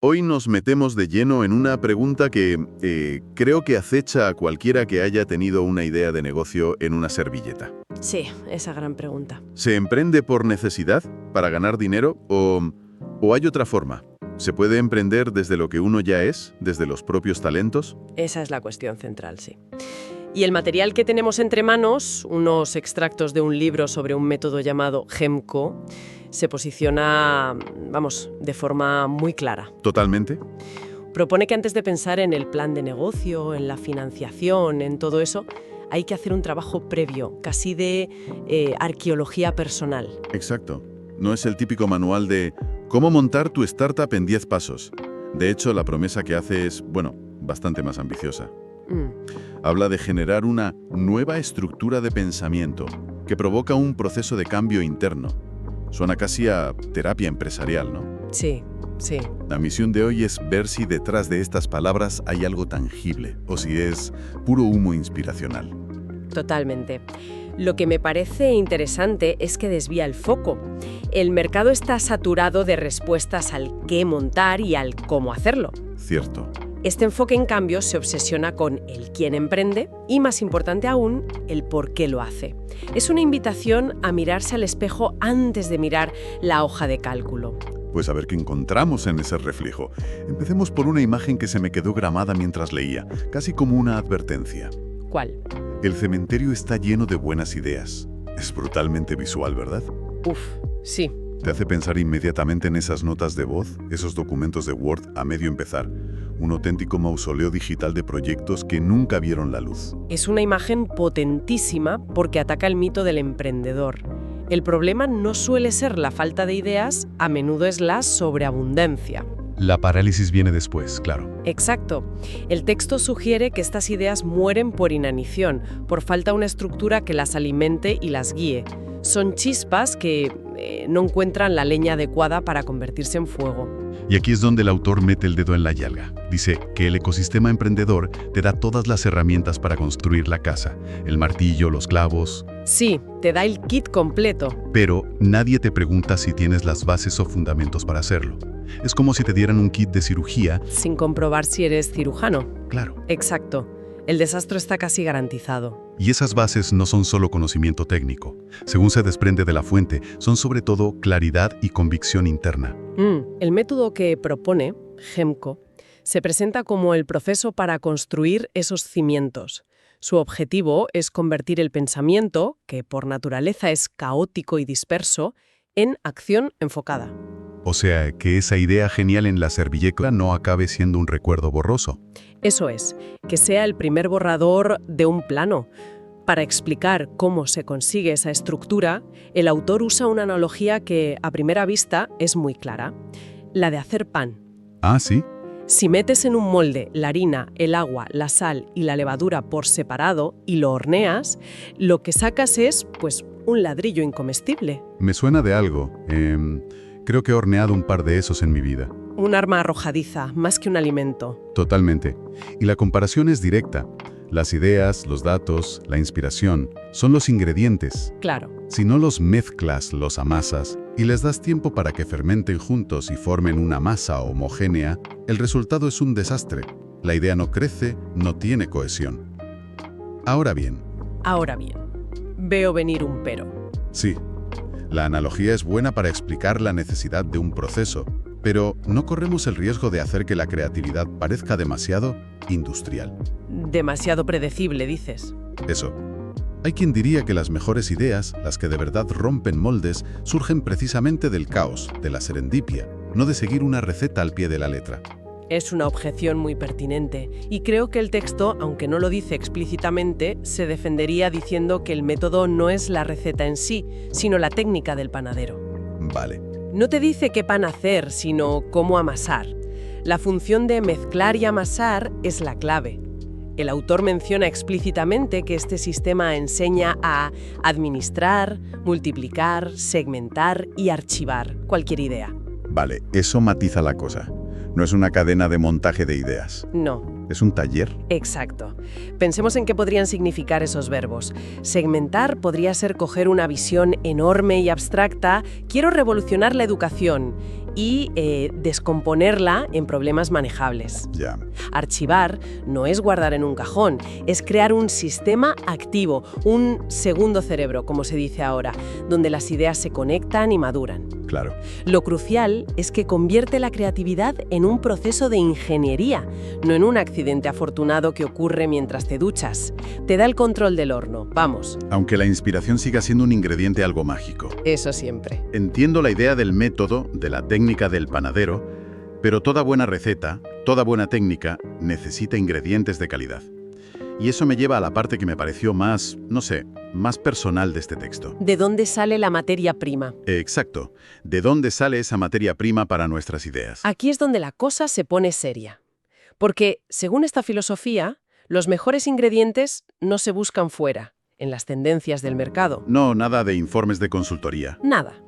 Hoy nos metemos de lleno en una pregunta que creo que acecha a cualquiera que haya tenido una idea de negocio en una servilleta. Sí, esa gran pregunta. ¿Se emprende por necesidad, para ganar dinero, o hay otra forma? ¿Se puede emprender desde lo que uno ya es, desde los propios talentos? Esa es la cuestión central, sí. Y el material que tenemos entre manos, unos extractos de un libro sobre un método llamado GEMCO, se posiciona, de forma muy clara. ¿Totalmente? Propone que antes de pensar en el plan de negocio, en la financiación, en todo eso, hay que hacer un trabajo previo, casi de arqueología personal. Exacto. No es el típico manual de cómo montar tu startup en 10 pasos. De hecho, la promesa que hace es, bastante más ambiciosa. Habla de generar una nueva estructura de pensamiento que provoca un proceso de cambio interno. Suena casi a terapia empresarial, ¿no? Sí, sí. La misión de hoy es ver si detrás de estas palabras hay algo tangible o si es puro humo inspiracional. Totalmente. Lo que me parece interesante es que desvía el foco. El mercado está saturado de respuestas al qué montar y al cómo hacerlo. Cierto. Este enfoque, en cambio, se obsesiona con el quién emprende y, más importante aún, el por qué lo hace. Es una invitación a mirarse al espejo antes de mirar la hoja de cálculo. Pues a ver qué encontramos en ese reflejo. Empecemos por una imagen que se me quedó grabada mientras leía, casi como una advertencia. ¿Cuál? El cementerio está lleno de buenas ideas. Es brutalmente visual, ¿verdad? Sí. Te hace pensar inmediatamente en esas notas de voz, esos documentos de Word a medio empezar. Un auténtico mausoleo digital de proyectos que nunca vieron la luz. Es una imagen potentísima porque ataca el mito del emprendedor. El problema no suele ser la falta de ideas, a menudo es la sobreabundancia. La parálisis viene después, claro. Exacto. El texto sugiere que estas ideas mueren por inanición, por falta de una estructura que las alimente y las guíe. Son chispas que no encuentran la leña adecuada para convertirse en fuego. Y aquí es donde el autor mete el dedo en la llaga. Dice que el ecosistema emprendedor te da todas las herramientas para construir la casa. El martillo, los clavos. Sí, te da el kit completo. Pero nadie te pregunta si tienes las bases o fundamentos para hacerlo. Es como si te dieran un kit de cirugía. Sin comprobar si eres cirujano. Claro. Exacto. El desastre está casi garantizado. Y esas bases no son solo conocimiento técnico. Según se desprende de la fuente, son sobre todo claridad y convicción interna. El método que propone, GEMCO, se presenta como el proceso para construir esos cimientos. Su objetivo es convertir el pensamiento, que por naturaleza es caótico y disperso, en acción enfocada. O sea, que esa idea genial en la servilleta no acabe siendo un recuerdo borroso. Eso es, que sea el primer borrador de un plano. Para explicar cómo se consigue esa estructura, el autor usa una analogía que, a primera vista, es muy clara. La de hacer pan. Ah, ¿sí? Si metes en un molde la harina, el agua, la sal y la levadura por separado y lo horneas, lo que sacas es, un ladrillo incomestible. Me suena de algo. Creo que he horneado un par de esos en mi vida. Un arma arrojadiza, más que un alimento. Totalmente. Y la comparación es directa. Las ideas, los datos, la inspiración son los ingredientes. Claro. Si no los mezclas, los amasas y les das tiempo para que fermenten juntos y formen una masa homogénea, el resultado es un desastre. La idea no crece, no tiene cohesión. Ahora bien, veo venir un pero. sí, la analogía es buena para explicar la necesidad de un proceso, pero ¿no corremos el riesgo de hacer que la creatividad parezca demasiado industrial? Demasiado predecible, dices. Eso. Hay quien diría que las mejores ideas, las que de verdad rompen moldes, surgen precisamente del caos, de la serendipia, no de seguir una receta al pie de la letra. Es una objeción muy pertinente, y creo que el texto, aunque no lo dice explícitamente, se defendería diciendo que el método no es la receta en sí, sino la técnica del panadero. Vale. No te dice qué pan hacer, sino cómo amasar. La función de mezclar y amasar es la clave. El autor menciona explícitamente que este sistema enseña a administrar, multiplicar, segmentar y archivar cualquier idea. Vale, eso matiza la cosa. No es una cadena de montaje de ideas. No. ¿Es un taller? Exacto. Pensemos en qué podrían significar esos verbos. Segmentar podría ser coger una visión enorme y abstracta, quiero revolucionar la educación, y descomponerla en problemas manejables. Ya. Archivar no es guardar en un cajón, es crear un sistema activo, un segundo cerebro, como se dice ahora, donde las ideas se conectan y maduran. Claro. Lo crucial es que convierte la creatividad en un proceso de ingeniería, no en un accidente afortunado que ocurre mientras te duchas. Te da el control del horno, vamos. Aunque la inspiración siga siendo un ingrediente algo mágico. Eso siempre. Entiendo la idea del método, de la técnica del panadero, pero toda buena receta, toda buena técnica, necesita ingredientes de calidad. Y eso me lleva a la parte que me pareció más, no sé, más personal de este texto. ¿De dónde sale la materia prima? Exacto. ¿De dónde sale esa materia prima para nuestras ideas? Aquí es donde la cosa se pone seria. Porque, según esta filosofía, los mejores ingredientes no se buscan fuera, en las tendencias del mercado. No, nada de informes de consultoría. Nada.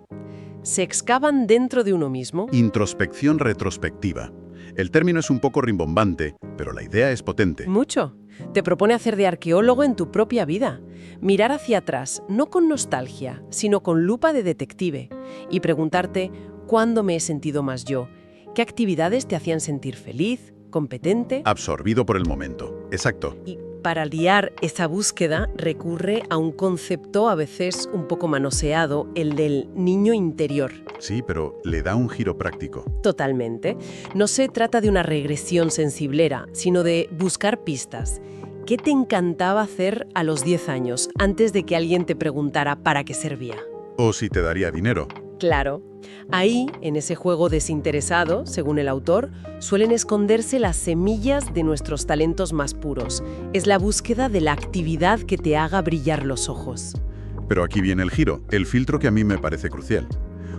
Se excavan dentro de uno mismo. Introspección retrospectiva. El término es un poco rimbombante, pero la idea es potente. Mucho. Te propone hacer de arqueólogo en tu propia vida. Mirar hacia atrás, no con nostalgia, sino con lupa de detective. Y preguntarte, ¿cuándo me he sentido más yo? ¿Qué actividades te hacían sentir feliz, competente? Absorbido por el momento. Exacto. Y para guiar esa búsqueda recurre a un concepto a veces un poco manoseado, el del niño interior. Sí, pero le da un giro práctico. Totalmente. No se trata de una regresión sensiblera, sino de buscar pistas. ¿Qué te encantaba hacer a los 10 años, antes de que alguien te preguntara para qué servía? O si te daría dinero. Claro. Ahí, en ese juego desinteresado, según el autor, suelen esconderse las semillas de nuestros talentos más puros. Es la búsqueda de la actividad que te haga brillar los ojos. Pero aquí viene el giro, el filtro que a mí me parece crucial.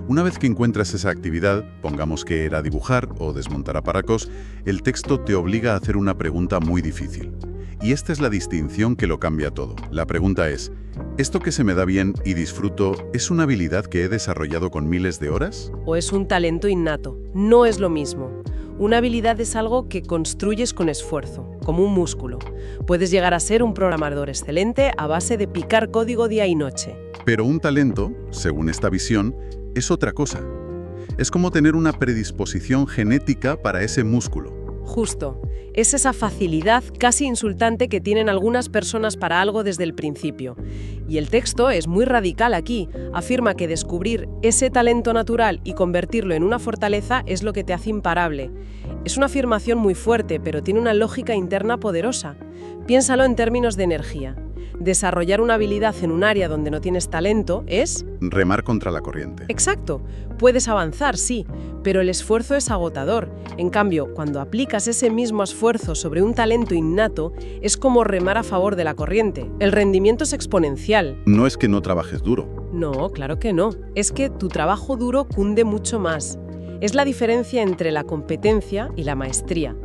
Una vez que encuentras esa actividad, pongamos que era dibujar o desmontar aparatos, el texto te obliga a hacer una pregunta muy difícil. Y esta es la distinción que lo cambia todo. La pregunta es, ¿esto que se me da bien y disfruto es una habilidad que he desarrollado con miles de horas? ¿O es un talento innato? No es lo mismo. Una habilidad es algo que construyes con esfuerzo, como un músculo. Puedes llegar a ser un programador excelente a base de picar código día y noche. Pero un talento, según esta visión, es otra cosa. Es como tener una predisposición genética para ese músculo. Justo. Es esa facilidad casi insultante que tienen algunas personas para algo desde el principio. Y el texto es muy radical aquí. Afirma que descubrir ese talento natural y convertirlo en una fortaleza es lo que te hace imparable. Es una afirmación muy fuerte, pero tiene una lógica interna poderosa. Piénsalo en términos de energía. Desarrollar una habilidad en un área donde no tienes talento es... remar contra la corriente. Exacto. Puedes avanzar, sí, pero el esfuerzo es agotador. En cambio, cuando aplicas ese mismo esfuerzo sobre un talento innato, es como remar a favor de la corriente. El rendimiento es exponencial. No es que no trabajes duro. No, claro que no. Es que tu trabajo duro cunde mucho más. Es la diferencia entre la competencia y la maestría.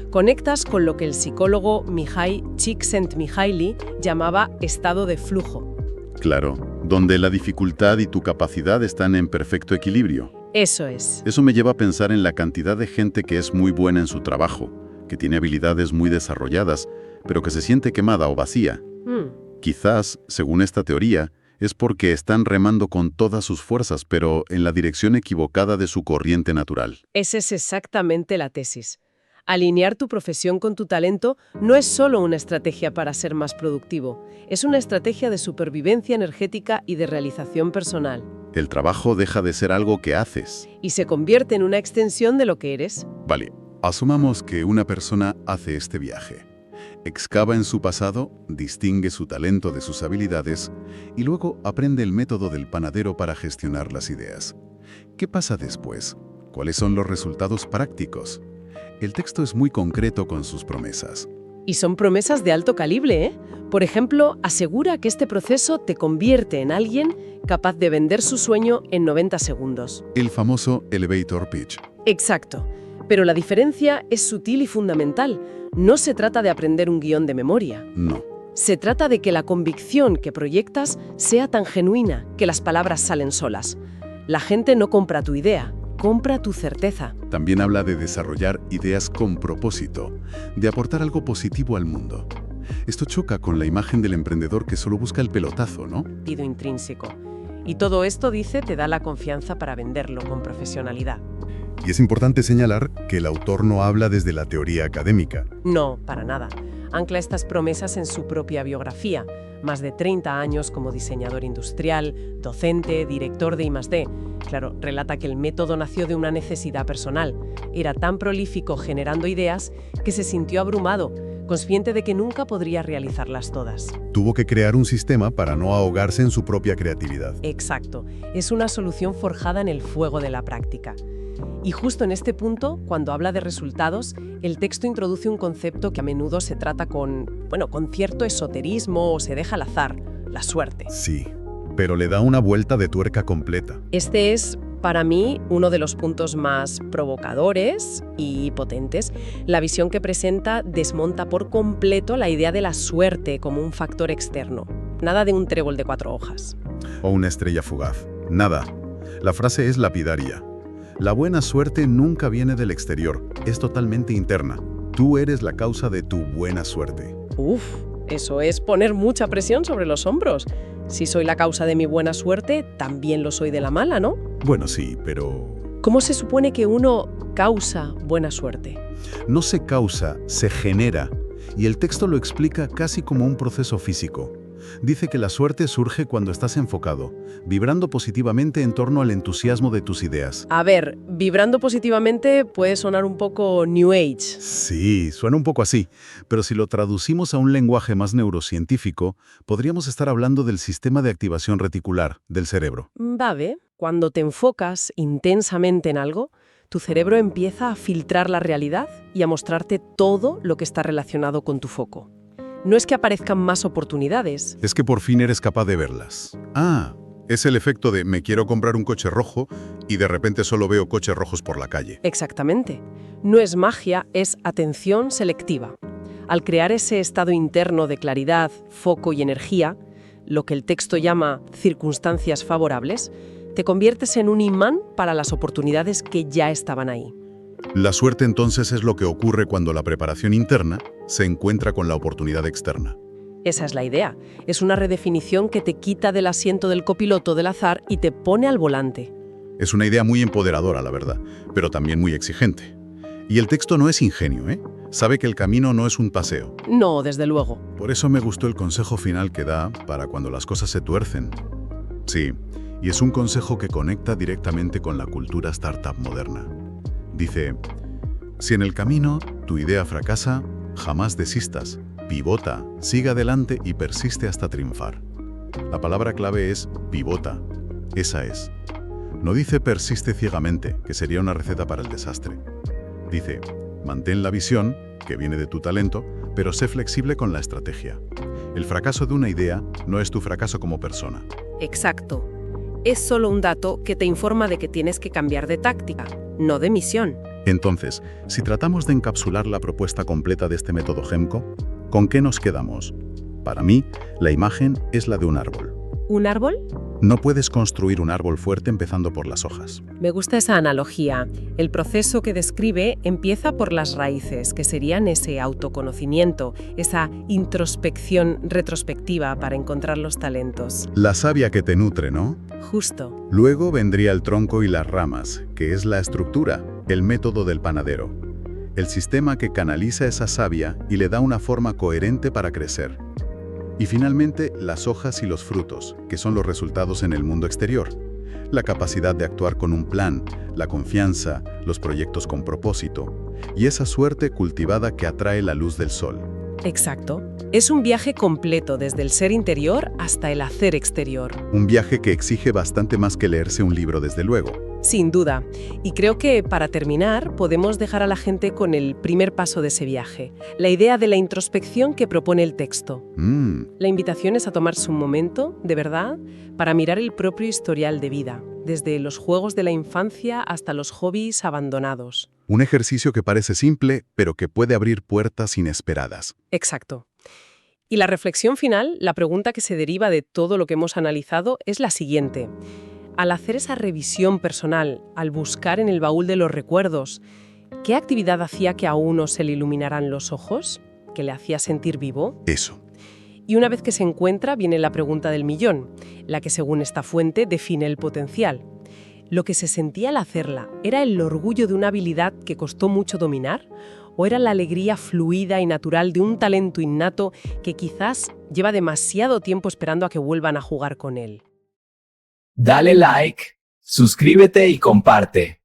Conectas con lo que el psicólogo Mihai Csikszentmihalyi llamaba estado de flujo. Claro, donde la dificultad y tu capacidad están en perfecto equilibrio. Eso es. Eso me lleva a pensar en la cantidad de gente que es muy buena en su trabajo, que tiene habilidades muy desarrolladas, pero que se siente quemada o vacía. Quizás, según esta teoría, es porque están remando con todas sus fuerzas, pero en la dirección equivocada de su corriente natural. Esa es exactamente la tesis. Alinear tu profesión con tu talento no es solo una estrategia para ser más productivo, es una estrategia de supervivencia energética y de realización personal. El trabajo deja de ser algo que haces. Y se convierte en una extensión de lo que eres. Vale, asumamos que una persona hace este viaje. Excava en su pasado, distingue su talento de sus habilidades y luego aprende el método del panadero para gestionar las ideas. ¿Qué pasa después? ¿Cuáles son los resultados prácticos? El texto es muy concreto con sus promesas. Y son promesas de alto calibre, ¿eh? Por ejemplo, asegura que este proceso te convierte en alguien capaz de vender su sueño en 90 segundos. El famoso elevator pitch. Exacto. Pero la diferencia es sutil y fundamental. No se trata de aprender un guión de memoria. No. Se trata de que la convicción que proyectas sea tan genuina que las palabras salen solas. La gente no compra tu idea, compra tu certeza. También habla de desarrollar ideas con propósito, de aportar algo positivo al mundo. Esto choca con la imagen del emprendedor que solo busca el pelotazo, ¿no? Sentido intrínseco. Y todo esto, dice, te da la confianza para venderlo con profesionalidad. Y es importante señalar que el autor no habla desde la teoría académica. No, para nada. Ancla estas promesas en su propia biografía. Más de 30 años como diseñador industrial, docente, director de I+D. Claro, relata que el método nació de una necesidad personal. Era tan prolífico generando ideas que se sintió abrumado, consciente de que nunca podría realizarlas todas. Tuvo que crear un sistema para no ahogarse en su propia creatividad. Exacto. Es una solución forjada en el fuego de la práctica. Y justo en este punto, cuando habla de resultados, el texto introduce un concepto que a menudo se trata con cierto esoterismo o se deja al azar, la suerte. Sí, pero le da una vuelta de tuerca completa. Este es, para mí, uno de los puntos más provocadores y potentes. La visión que presenta desmonta por completo la idea de la suerte como un factor externo. Nada de un trébol de 4 hojas. O una estrella fugaz. Nada. La frase es lapidaria. La buena suerte nunca viene del exterior, es totalmente interna. Tú eres la causa de tu buena suerte. Uf, eso es poner mucha presión sobre los hombros. Si soy la causa de mi buena suerte, también lo soy de la mala, ¿no? Bueno, sí, pero... ¿Cómo se supone que uno causa buena suerte? No se causa, se genera. Y el texto lo explica casi como un proceso físico. Dice que la suerte surge cuando estás enfocado, vibrando positivamente en torno al entusiasmo de tus ideas. A ver, vibrando positivamente puede sonar un poco New Age. Sí, suena un poco así, pero si lo traducimos a un lenguaje más neurocientífico, podríamos estar hablando del sistema de activación reticular del cerebro. Vale, cuando te enfocas intensamente en algo, tu cerebro empieza a filtrar la realidad y a mostrarte todo lo que está relacionado con tu foco. No es que aparezcan más oportunidades. Es que por fin eres capaz de verlas. Ah, es el efecto de me quiero comprar un coche rojo y de repente solo veo coches rojos por la calle. Exactamente. No es magia, es atención selectiva. Al crear ese estado interno de claridad, foco y energía, lo que el texto llama circunstancias favorables, te conviertes en un imán para las oportunidades que ya estaban ahí. La suerte entonces es lo que ocurre cuando la preparación interna se encuentra con la oportunidad externa. Esa es la idea. Es una redefinición que te quita del asiento del copiloto del azar y te pone al volante. Es una idea muy empoderadora, la verdad, pero también muy exigente. Y el texto no es ingenio, ¿eh? Sabe que el camino no es un paseo. No, desde luego. Por eso me gustó el consejo final que da para cuando las cosas se tuercen. Sí, y es un consejo que conecta directamente con la cultura startup moderna. Dice, si en el camino tu idea fracasa, jamás desistas, pivota, sigue adelante y persiste hasta triunfar. La palabra clave es pivota. Esa es. No dice persiste ciegamente, que sería una receta para el desastre. Dice, mantén la visión, que viene de tu talento, pero sé flexible con la estrategia. El fracaso de una idea no es tu fracaso como persona. Exacto. Es solo un dato que te informa de que tienes que cambiar de táctica, no de misión. Entonces, si tratamos de encapsular la propuesta completa de este método GEMCO, ¿con qué nos quedamos? Para mí, la imagen es la de un árbol. ¿Un árbol? No puedes construir un árbol fuerte empezando por las hojas. Me gusta esa analogía. El proceso que describe empieza por las raíces, que serían ese autoconocimiento, esa introspección retrospectiva para encontrar los talentos. La savia que te nutre, ¿no? Justo. Luego vendría el tronco y las ramas, que es la estructura, el método del panadero. El sistema que canaliza esa savia y le da una forma coherente para crecer. Y finalmente, las hojas y los frutos, que son los resultados en el mundo exterior. La capacidad de actuar con un plan, la confianza, los proyectos con propósito, y esa suerte cultivada que atrae la luz del sol. Exacto. Es un viaje completo desde el ser interior hasta el hacer exterior. Un viaje que exige bastante más que leerse un libro, desde luego. Sin duda. Y creo que, para terminar, podemos dejar a la gente con el primer paso de ese viaje, la idea de la introspección que propone el texto. La invitación es a tomarse un momento, de verdad, para mirar el propio historial de vida, desde los juegos de la infancia hasta los hobbies abandonados. Un ejercicio que parece simple, pero que puede abrir puertas inesperadas. Exacto. Y la reflexión final, la pregunta que se deriva de todo lo que hemos analizado, es la siguiente. Al hacer esa revisión personal, al buscar en el baúl de los recuerdos, ¿qué actividad hacía que a uno se le iluminaran los ojos? ¿Que le hacía sentir vivo? Eso. Y una vez que se encuentra, viene la pregunta del millón, la que según esta fuente define el potencial. ¿Lo que se sentía al hacerla era el orgullo de una habilidad que costó mucho dominar? ¿O era la alegría fluida y natural de un talento innato que quizás lleva demasiado tiempo esperando a que vuelvan a jugar con él? Dale like, suscríbete y comparte.